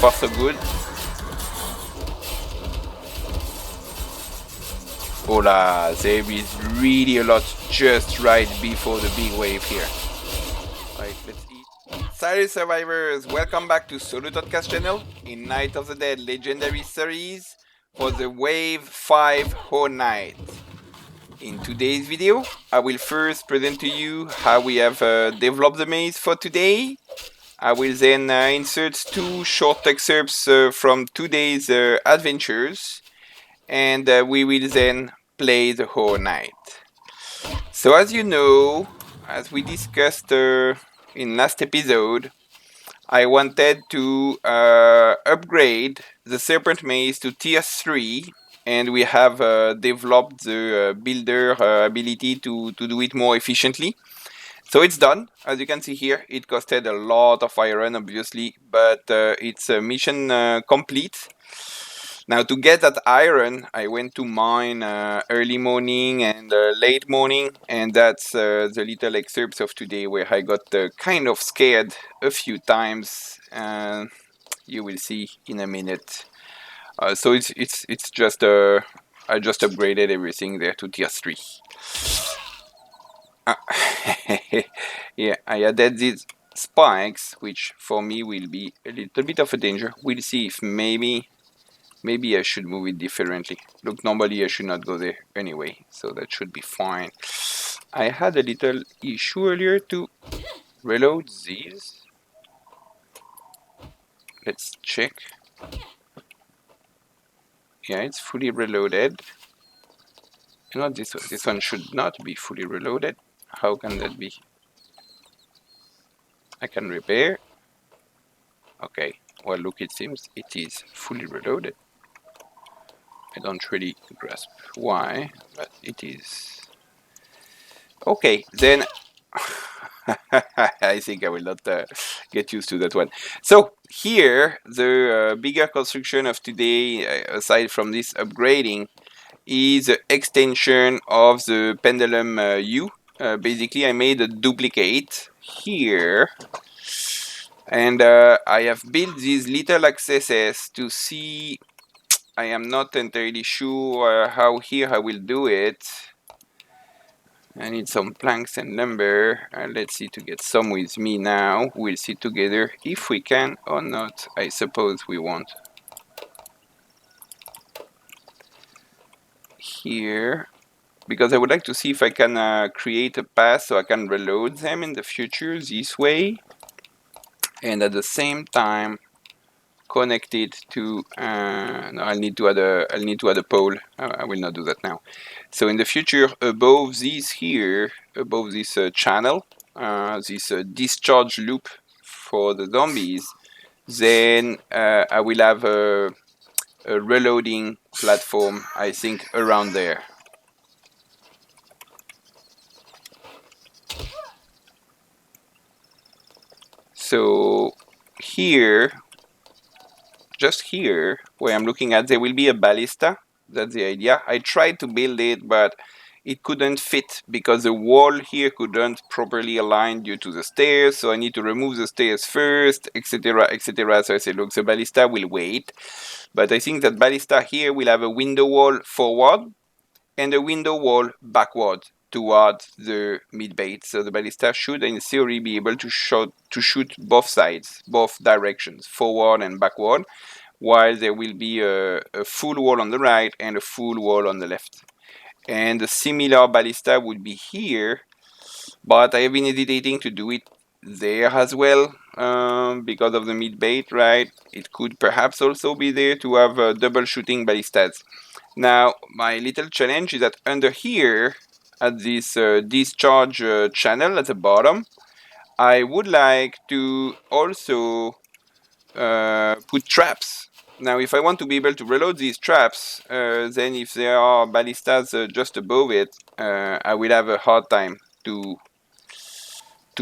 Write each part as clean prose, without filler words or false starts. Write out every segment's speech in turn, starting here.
far so good. Hola, there is really a lot just right before the big wave here. Right, let's eat. Salut survivors, welcome back to SolutOdka channel in Night of the Dead Legendary Series for the Wave 5 Whole Night. In today's video, I will first present to you how we have developed the maze for today. I will then insert two short excerpts from today's adventures, and we will then play the whole night. So as you know, as we discussed in last episode, I wanted to upgrade the Serpent Maze to tier 3, and we have developed the builder ability to do it more efficiently. So it's done. As you can see here, it costed a lot of iron, obviously, but it's a mission complete. Now, to get that iron, I went to mine early morning and late morning, and that's the little excerpts of today where I got kind of scared a few times. You will see in a minute. So it's just I just upgraded everything there to tier 3. Yeah, I added these spikes, which for me will be a little bit of a danger. We'll see if maybe I should move it differently. Look, normally I should not go there anyway, so that should be fine. I had a little issue earlier to reload these. Let's check. Yeah, it's fully reloaded. You know, this one should not be fully reloaded. How can that be? I can repair. Okay, well look, it seems it is fully reloaded. I don't really grasp why, but it is. Okay, then I think I will not get used to that one. So here, the bigger construction of today, aside from this upgrading, is the extension of the pendulum U. Basically, I made a duplicate here, and I have built these little accesses to see. I am not entirely sure how here I will do it. I need some planks and lumber. Let's see to get some with me now. We'll see together if we can or not. I suppose we won't. Here, because I would like to see if I can create a path so I can reload them in the future this way, and at the same time connect it to. No, I'll need to add a pole. I will not do that now. So in the future, above this here, above this channel, this discharge loop for the zombies, then I will have a reloading platform, I think, around there. So here, just here, where I'm looking at, there will be a ballista. That's the idea. I tried to build it, but it couldn't fit because the wall here couldn't properly align due to the stairs. So I need to remove the stairs first, etc., etc. So I said, look, the ballista will wait. But I think that ballista here will have a window wall forward and a window wall backward toward the mid-bait. So the ballista should, in theory, be able to shoot both sides, both directions, forward and backward, while there will be a full wall on the right and a full wall on the left. And a similar ballista would be here, but I have been hesitating to do it there as well because of the mid-bait, right? It could perhaps also be there to have double shooting ballistas. Now, my little challenge is that under here, at this discharge channel at the bottom, I would like to also put traps. Now, if I want to be able to reload these traps, then if there are ballistas just above it, I will have a hard time to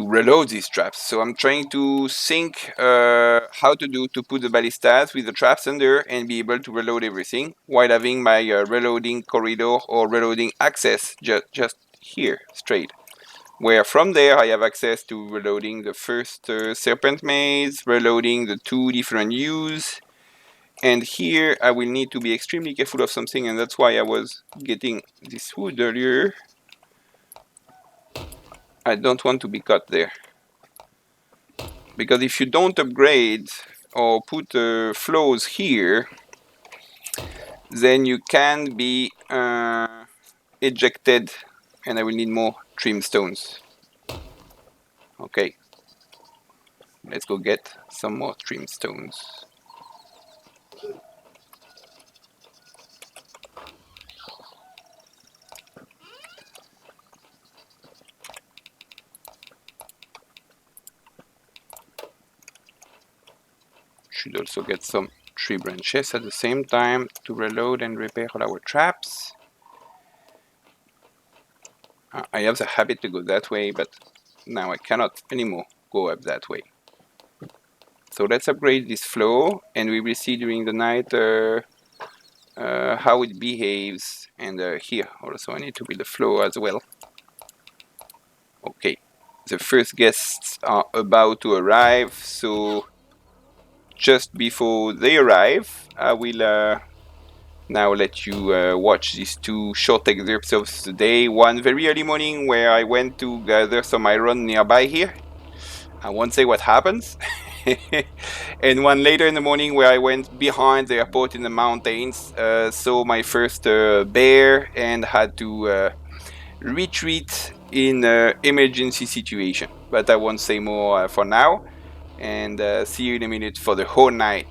reload these traps. So I'm trying to think how to put the ballistas with the traps under and be able to reload everything while having my reloading corridor or reloading access just here straight. where from there I have access to reloading the first serpent maze, reloading the 2 different U's, and here I will need to be extremely careful of something, and that's why I was getting this wood earlier. I don't want to be caught there, because if you don't upgrade or put flows here, then you can be ejected, and I will need more trim stones. Okay, let's go get some more trim stones. Should also get some tree branches at the same time to reload and repair all our traps. I have the habit to go that way, but now I cannot anymore go up that way. So let's upgrade this flow, and we will see during the night how it behaves. And here also I need to build a flow as well. Okay, the first guests are about to arrive, so just before they arrive, I will now let you watch these 2 short excerpts of the day. One very early morning where I went to gather some iron nearby here. I won't say what happens. And one later in the morning where I went behind the airport in the mountains, saw my first bear, and had to retreat in an emergency situation. But I won't say more for now, and see you in a minute for the whole night.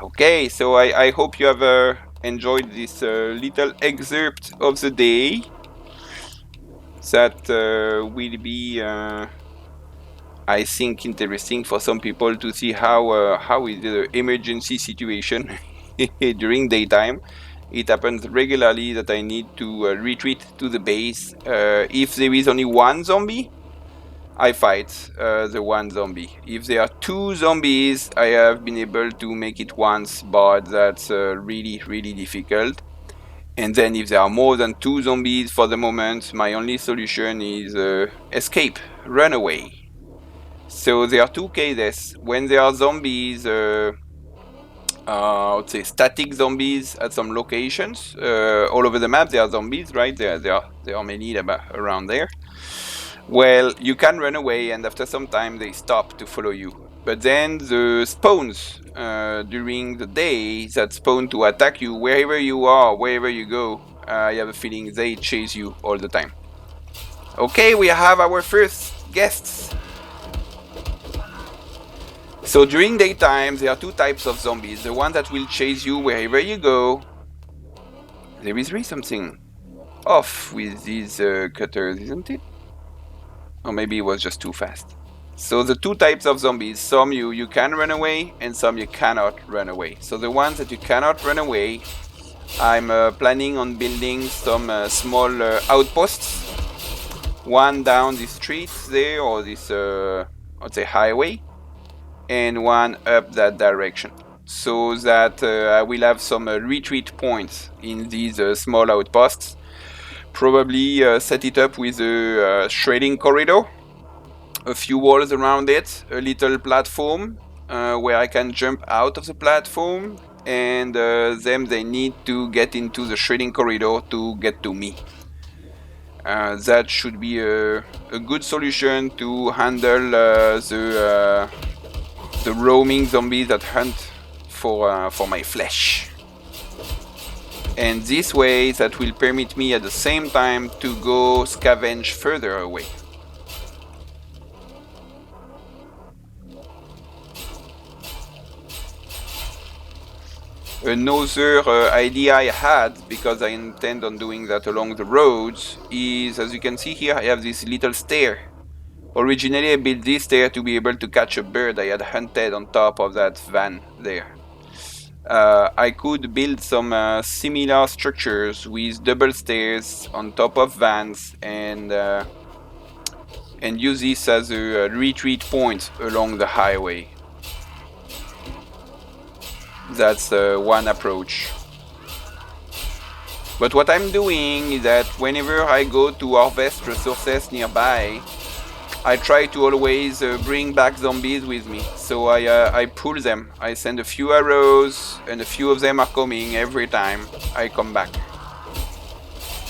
Okay, so I hope you have enjoyed this little excerpt of the day that will be, I think, interesting for some people to see how is the emergency situation during daytime. It happens regularly that I need to retreat to the base. If there is only one zombie, I fight the one zombie. If there are two zombies, I have been able to make it once, but that's really, really difficult. And then if there are more than two zombies for the moment, my only solution is escape, run away. So there are two cases. When there are zombies, I would say static zombies at some locations. All over the map there are zombies, right? There are many around there. Well, you can run away, and after some time they stop to follow you. But then the spawns during the day that spawn to attack you wherever you are, wherever you go. I have a feeling they chase you all the time. Okay, we have our first guests. So during daytime, there are two types of zombies. The one that will chase you wherever you go. There is really something off with these cutters, isn't it? Or maybe it was just too fast. So the two types of zombies, some you can run away and some you cannot run away. So the ones that you cannot run away, I'm planning on building some small outposts. One down the street there, or this, I'd say, highway, and one up that direction. So that I will have some retreat points in these small outposts. Probably set it up with a shredding corridor, a few walls around it, a little platform where I can jump out of the platform, and them they need to get into the shredding corridor to get to me. That should be a good solution to handle the roaming zombies that hunt for my flesh. And this way that will permit me at the same time to go scavenge further away. Another idea I had, because I intend on doing that along the roads, is, as you can see here, I have this little stair. Originally I built this stair to be able to catch a bird I had hunted on top of that van there. I could build some similar structures with double stairs on top of vans and use this as a retreat point along the highway. That's one approach. But what I'm doing is that whenever I go to harvest resources nearby, I try to always bring back zombies with me. So I pull them. I send a few arrows, and a few of them are coming every time I come back.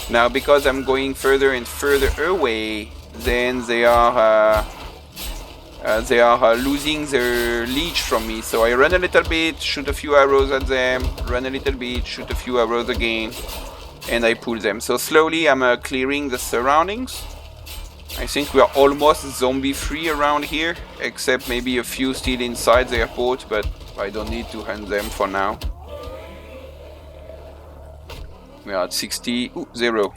Now, because I'm going further and further away, then they are losing their leech from me. So I run a little bit, shoot a few arrows at them, run a little bit, shoot a few arrows again, and I pull them. So slowly I'm clearing the surroundings. I think we are almost zombie free around here, except maybe a few still inside the airport, but I don't need to hunt them for now. We are at 60, 0.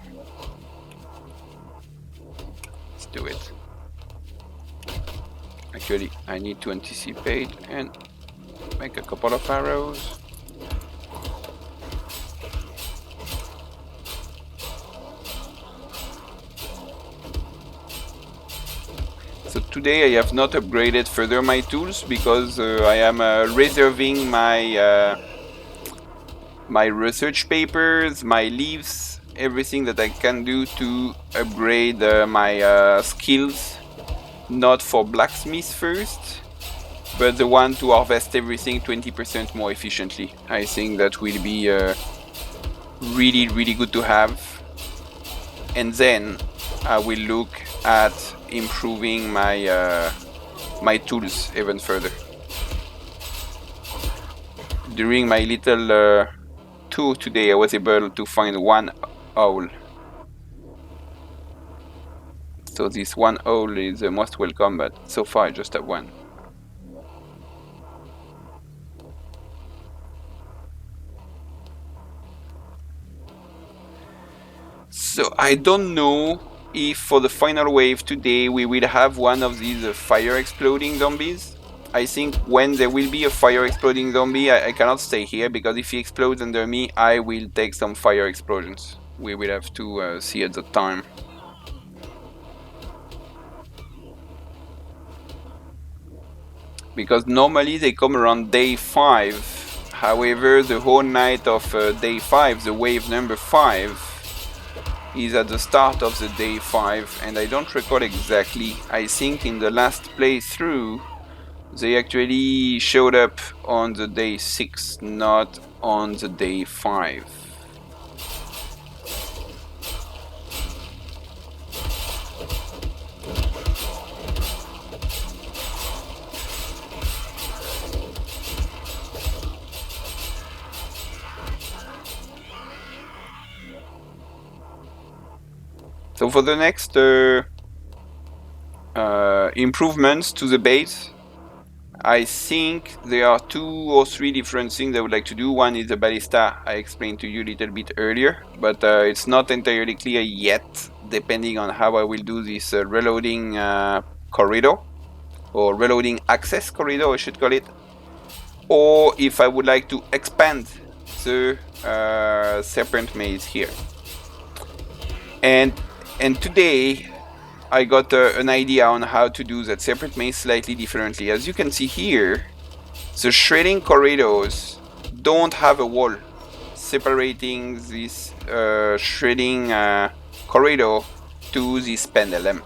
Let's do it. Actually, I need to anticipate and make a couple of arrows. So today I have not upgraded further my tools because I am reserving my my research papers, my leaves, everything that I can do to upgrade my skills. Not for blacksmith first, but the one to harvest everything 20% more efficiently. I think that will be really, really good to have. And then I will look at improving my my tools even further. During my little tour today, I was able to find one owl. So this one owl is most welcome, but so far I just have one. I don't know if for the final wave today we will have one of these fire exploding zombies. I think when there will be a fire exploding zombie, I cannot stay here, because if he explodes under me, I will take some fire explosions. We will have to see at the time. Because normally they come around day 5. However, the whole night of day 5, the wave number 5, is at the start of the day 5, and I don't recall exactly. I think in the last playthrough they actually showed up on the day 6, not on the day 5. So for the next improvements to the base, I think there are 2 or 3 different things I would like to do. One is the ballista I explained to you a little bit earlier, but it's not entirely clear yet, depending on how I will do this reloading corridor, or reloading access corridor I should call it, or if I would like to expand the serpent maze here. And today I got an idea on how to do that serpent maze slightly differently. As you can see here, the shredding corridors don't have a wall separating this shredding corridor to this pendulum.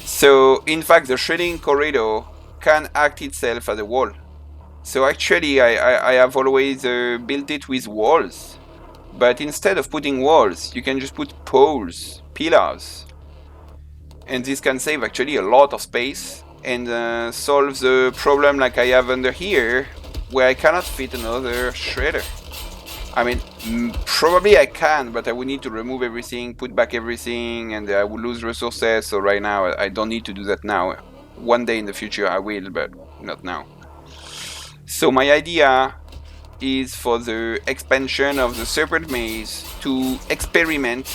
So in fact the shredding corridor can act itself as a wall. So actually I have always built it with walls, but instead of putting walls you can just put poles, pillars, and this can save actually a lot of space and solve the problem like I have under here, where I cannot fit another shredder. I mean, probably I can, but I would need to remove everything, put back everything, and I would lose resources. So right now I don't need to do that now. One day in the future I will, but not now. So my idea is for the expansion of the serpent maze to experiment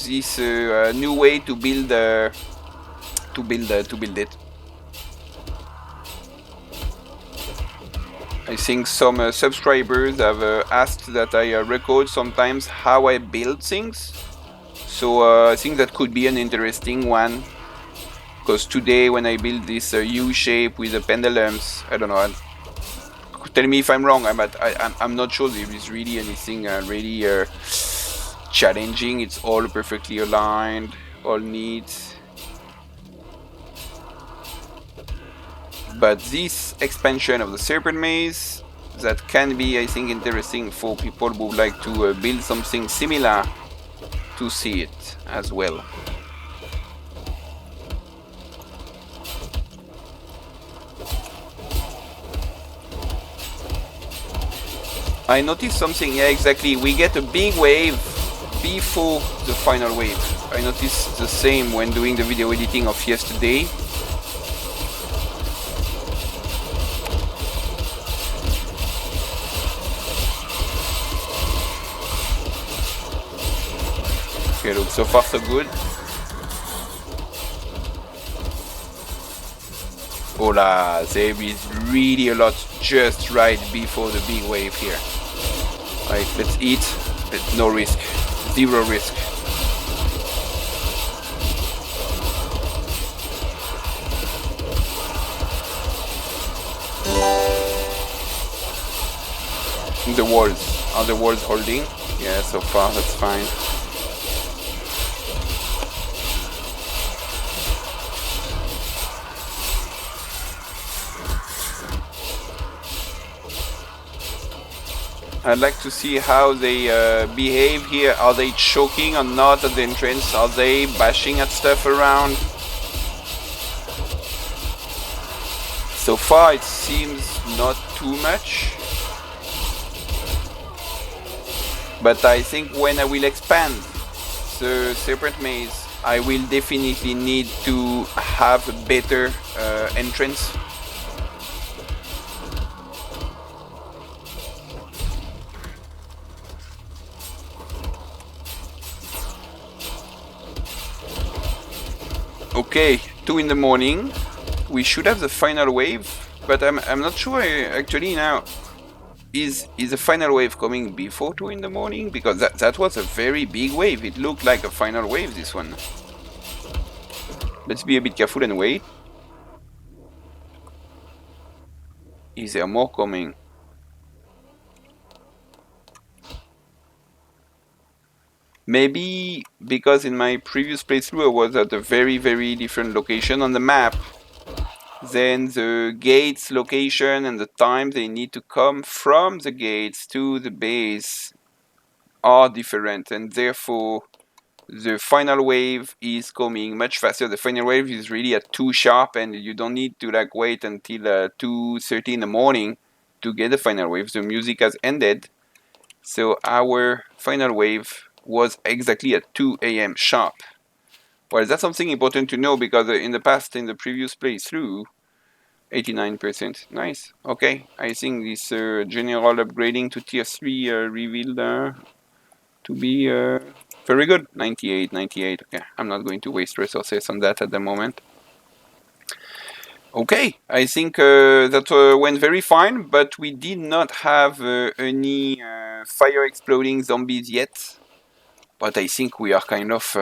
this new way to build it. I think some subscribers have asked that I record sometimes how I build things, so I think that could be an interesting one, because today when I build this U shape with the pendulums, I don't know, tell me if I'm wrong, I'm not sure there is really anything really challenging. It's all perfectly aligned, all neat. But this expansion of the serpent maze, that can be, I think, interesting for people who would like to build something similar to see it as well. I noticed something, yeah, exactly. We get a big wave before the final wave. I noticed the same when doing the video editing of yesterday. Okay, look, so far so good. Hola, there is really a lot just right before the big wave here. Alright, let's eat, but no risk, 0 risk. The walls, are the walls holding? Yeah, so far that's fine. I'd like to see how they behave here. Are they choking or not at the entrance? Are they bashing at stuff around? So far it seems not too much. But I think when I will expand the serpent maze, I will definitely need to have a better entrance. Okay, 2 in the morning. We should have the final wave, but I'm not sure actually now. Is the final wave coming before 2 in the morning? Because that was a very big wave. It looked like a final wave, this one. Let's be a bit careful and wait. Is there more coming? Maybe because in my previous playthrough I was at a very, very different location on the map. Then the gates location and the time they need to come from the gates to the base are different, and therefore the final wave is coming much faster. The final wave is really at 2 sharp, and you don't need to like wait until 2:30 in the morning to get the final wave. The music has ended, so our final wave was exactly at 2 a.m. sharp. Well, that's something important to know because in the past, in the previous playthrough, 89%. Nice. Okay, I think this general upgrading to tier 3 revealed to be very good. 98, 98. Okay, I'm not going to waste resources on that at the moment. Okay, I think that went very fine, but we did not have any fire exploding zombies yet. But I think we are kind of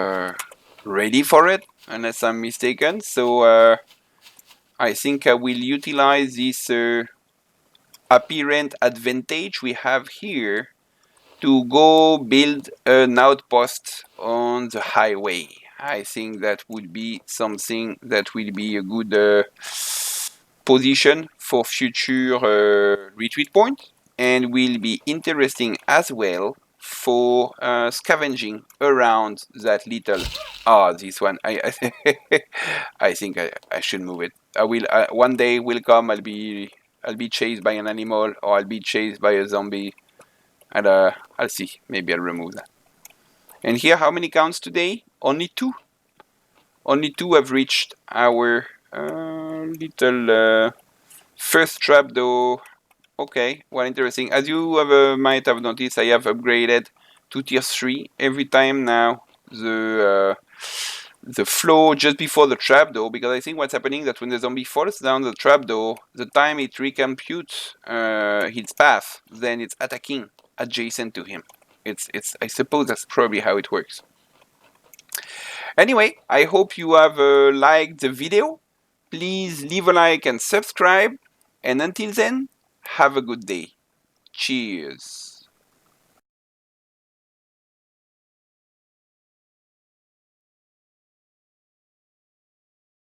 ready for it, unless I'm mistaken. So I think I will utilize this apparent advantage we have here to go build an outpost on the highway. I think that would be something that will be a good position for future retreat point, and will be interesting as well for scavenging around that little. This one. I think I should move it. I will. One day will come. I'll be chased by an animal, or I'll be chased by a zombie. And I'll see. Maybe I'll remove that. And here, how many counts today? Only 2. Only 2 have reached our little first trapdoor. Okay, well, interesting. As you might have noticed, I have upgraded to tier 3 every time now. The flow just before the trapdoor, because I think what's happening is that when the zombie falls down the trapdoor, the time it recomputes its path, then it's attacking adjacent to him. I suppose that's probably how it works. Anyway, I hope you have liked the video. Please leave a like and subscribe. And until then, have a good day. Cheers.